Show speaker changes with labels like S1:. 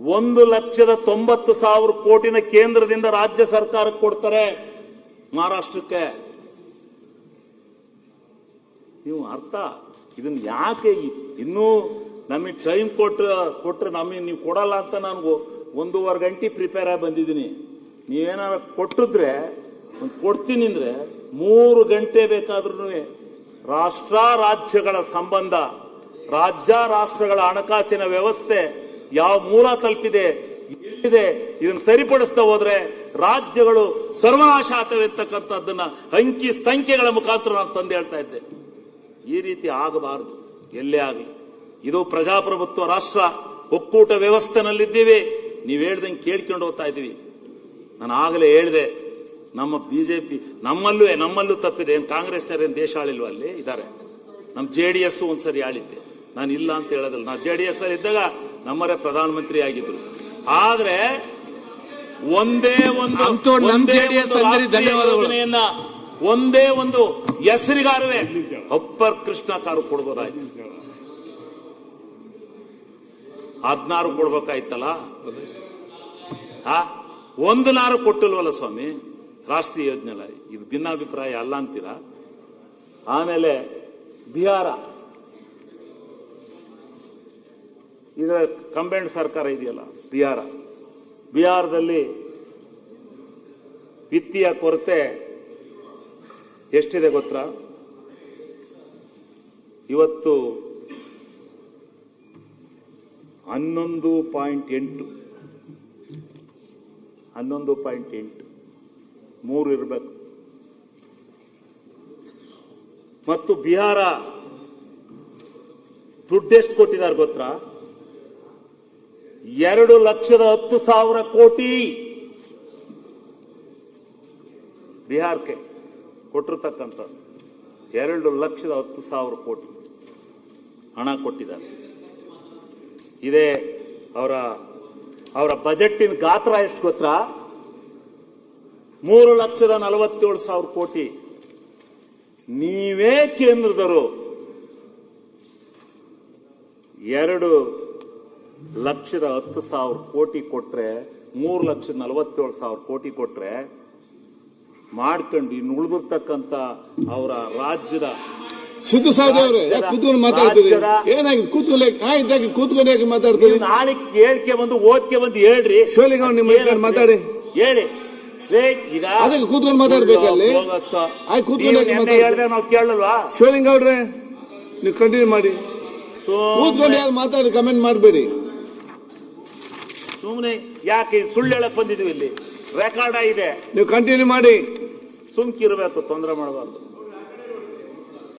S1: 1,90,000 ಕೋಟಿನ ಕೇಂದ್ರದಿಂದ ರಾಜ್ಯ ಸರ್ಕಾರಕ್ಕೆ ಕೊಡ್ತಾರೆ ಮಹಾರಾಷ್ಟ್ರಕ್ಕೆ. ನೀವು ಅರ್ಥ ಇದನ್ನ ಯಾಕೆ ಇನ್ನೂ ನಮಗೆ ಟೈಮ್ ಕೊಟ್ರೆ ನಮಗೆ ನೀವು ಕೊಡಲ್ಲ ಅಂತ ನಾನು 1.5 ಗಂಟೆ ಪ್ರಿಪೇರ್ ಆಗಿ ಬಂದಿದ್ದೀನಿ. ನೀವೇನಾದ್ರು ಕೊಟ್ಟಿದ್ರೆ ಕೊಡ್ತೀನಿ ಅಂದ್ರೆ 3 ಗಂಟೆ ಬೇಕಾದ್ರೂ ರಾಷ್ಟ್ರ ರಾಜ್ಯಗಳ ಸಂಬಂಧ, ರಾಜ್ಯ ರಾಷ್ಟ್ರಗಳ ಹಣಕಾಸಿನ ವ್ಯವಸ್ಥೆ ಯಾವ ಮೂಲ ತಲುಪಿದೆ, ಎಲ್ಲಿದೆ, ಇದನ್ನು ಸರಿಪಡಿಸ್ತಾ ಹೋದ್ರೆ ರಾಜ್ಯಗಳು ಸರ್ವನಾಶ ಆಗ್ತವೆ ಅಂತಕ್ಕಂಥದ್ದನ್ನ ಅಂಕಿ ಸಂಖ್ಯೆಗಳ ಮುಖಾಂತರ ನಾನು ತಂದು ಹೇಳ್ತಾ ಇದ್ದೆ. ಈ ರೀತಿ ಆಗಬಾರದು ಎಲ್ಲೇ ಆಗಲಿ. ಇದು ಪ್ರಜಾಪ್ರಭುತ್ವ ರಾಷ್ಟ್ರ, ಒಕ್ಕೂಟ ವ್ಯವಸ್ಥೆನಲ್ಲಿದ್ದೀವಿ. ನೀವು ಹೇಳ್ದಂಗೆ ಕೇಳ್ಕೊಂಡು ಹೋಗ್ತಾ ಇದ್ದೀವಿ. ನಾನು ಆಗಲೇ ಹೇಳಿದೆ, ನಮ್ಮ ಬಿಜೆಪಿ ನಮ್ಮಲ್ಲೂ ತಪ್ಪಿದೆ. ಏನು ಕಾಂಗ್ರೆಸ್ನವ್ರೇನು ದೇಶ ಆಳಿಲ್ವ? ಅಲ್ಲಿ ಇದ್ದಾರೆ. ನಮ್ಮ JDS ಒಂದ್ಸರಿ ಆಳಿದ್ದೆ, ನಾನು ಇಲ್ಲ ಅಂತ ಹೇಳೋದಿಲ್ಲ. ನಾವು JDS ಅಲ್ಲಿ ಇದ್ದಾಗ ನಮ್ಮರೇ ಪ್ರಧಾನಮಂತ್ರಿ ಆಗಿದ್ರು. ಆದ್ರೆ ಒಂದೇ ಒಂದು ಯೋಜನೆಯನ್ನ ಒಂದೇ ಒಂದು ಹೆಸರಿಗಾರುವೆ ಅಪ್ಪರ್ ಕೃಷ್ಣ ಕಾರು ಕೊಡ್ಬೋದಾಯ್ತು. 16 ಕೊಡ್ಬೇಕಾಯ್ತಲ್ಲ, ಒಂದು ನಾರು ಕೊಟ್ಟಿಲ್ವಲ್ಲ ಸ್ವಾಮಿ ರಾಷ್ಟ್ರೀಯ ಯೋಜನೆ. ಇದು ಭಿನ್ನಾಭಿಪ್ರಾಯ ಅಲ್ಲ ಅಂತೀರಾ? ಆಮೇಲೆ ಬಿಹಾರ, ಇದರ ಕಂಬೈನ್ಡ್ ಸರ್ಕಾರ ಇದೆಯಲ್ಲ ಬಿಹಾರದಲ್ಲಿ ವಿತ್ತೀಯ ಕೊರತೆ ಎಷ್ಟಿದೆ ಗೊತ್ತಾ? ಇವತ್ತು 11.8 3 ಇರಬೇಕು. ಮತ್ತು ಬಿಹಾರ ದುಡ್ಡೆಷ್ಟು ಕೊಟ್ಟಿದ್ದಾರೆ ಗೊತ್ತಾ? 2,10,000 ಕೋಟಿ ಬಿಹಾರಕ್ಕೆ ಕೊಟ್ಟಿರ್ತಕ್ಕಂಥ 2,10,000 ಕೋಟಿ ಹಣ ಕೊಟ್ಟಿದ್ದಾರೆ. ಇದೇ ಅವರ ಬಜೆಟ್ಟಿನ ಗಾತ್ರ ಎಷ್ಟು ಗೊತ್ತಾ? 3,47,000 ಕೋಟಿ. ನೀವೇ ಕೇಂದ್ರದರು 2,10,000 ಕೋಟಿ ಕೊಟ್ರೆ, 3,47,000 ಕೋಟಿ ಕೊಟ್ರೆ ಮಾಡ್ಕೊಂಡು ಇನ್ನು ಉಳಿದಿರ್ತಕ್ಕಂಥ ಅವರ ರಾಜ್ಯದ
S2: ಸಿದ್ದು ಸಾಹೇಬ್ರೆ ಕೂತ್ಕೊಂಡು ಮಾತಾಡ್ತೀವಿ. ಏನಾಗಿದೆ ಕೂತ್ಕೊಂಡು ಮಾತಾಡ್ತೀವಿ?
S1: ನಾಳೆ ಕೇಳ್ಕೆ ಬಂದು ಓದ್ಕೆ ಬಂದು ಹೇಳ್ರಿ.
S2: ಶಿವಲಿಂಗ ನಿಮ್ಮ ಮಾತಾಡಿ
S1: ಹೇಳಿ. ಈಗ
S2: ಅದಕ್ಕೆ ಕೂತ್ಕೊಂಡು ಮಾತಾಡ್ಬೇಕಲ್ಲಿ.
S1: ಹೇಳಿದ್ರೆ ನಾವು ಕೇಳಲ್ವಾ?
S2: ಶಿವಲಿಂಗ ಅವ್ರೆ ನೀವು ಕಂಟಿನ್ಯೂ ಮಾಡಿ. ಕೂತ್ಕೊಂಡು ಯಾರು ಮಾತಾಡಿ ಕಮೆಂಟ್ ಮಾಡಬೇಡಿ.
S1: ಸುಮ್ಮನೆ ಯಾಕೆ ಸುಳ್ಳು ಹೇಳಕ್ ಬಂದಿದ್ವಿ? ಇಲ್ಲಿ ರೆಕಾರ್ಡ್ ಇದೆ,
S2: ನೀವು ಕಂಟಿನ್ಯೂ ಮಾಡಿ.
S1: ಸುಮ್ಕಿರ್ಬೇಕು, ತೊಂದರೆ ಮಾಡಬಾರ್ದು.